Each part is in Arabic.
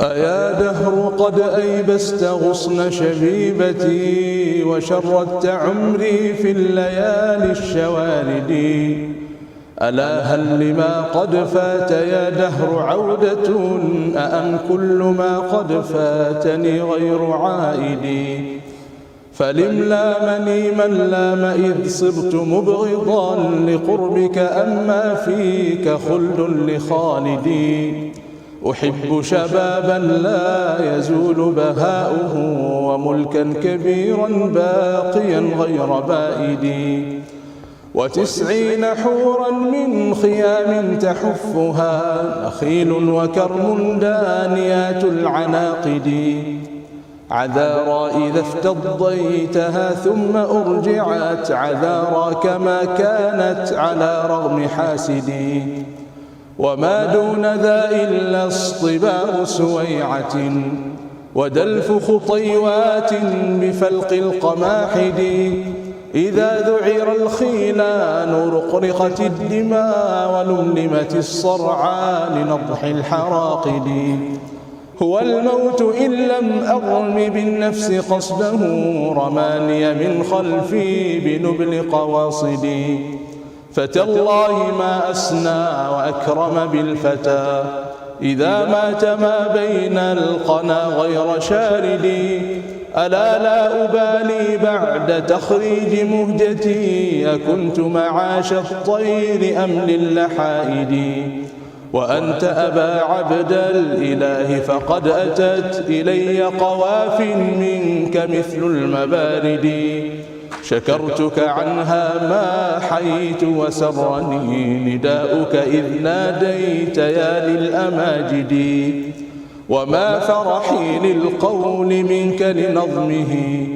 أيا دهر قد أيبست غصن شبيبتي وشردت عمري في الليالي الشوارد. ألا هل لما قد فات يا دهر عودة أأم كل ما قد فاتني غير عائد. فلم لامني من لام إذ صرت مبغضا لقربك أما فيك خلد لخالدي. أحب شبابا لا يزول بهاؤه وملكا كبيرا باقيا غير بائد. 90 حورا من خيام تحفها نخيل وكرم دانيات العناقد. عذارى إذا افتضيتها ثم أرجعت عذارى كما كانت على رغم حاسدي. وما دون ذا إلا اصطباء سويعة ودلف خطيوات بفلق القماحد. إذا ذعر الخيلان رقرقت الدماء ولملمت الصرعى لنضح الحراقد. هو الموت إن لم أرم بالنفس قصده رماني من خلفي بنبل قواصدي. فتالله ما أسنى وأكرم بالفتى إذا مات ما بين القنا غير شارد. ألا لا أبالي بعد تخريج مهجتي أكنت معاش الطير أم للحائد. وأنت أبا عبد الإله فقد أتت إلي قواف منك مثل المبارد. شكرتك عنها ما حييت وسرني نداؤك إذ ناديت يا للأماجد. وما فرحي للقول منك لنظمه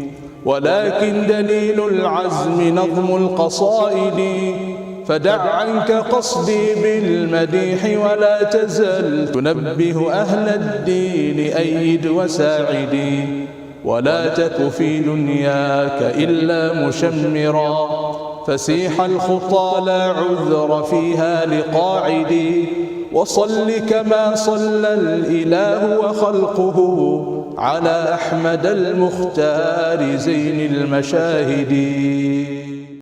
ولكن دليل العزم نظم القصائد. فدع عنك قصدي بالمديح ولا تزل تنبه أهل الدين أيد وساعد. ولا تك في دنياك إلا مشمرا فسيح الخطى لا عذر فيها لقاعد. وصل كما صلى الإله وخلقه على أحمد المختار زين المشاهد.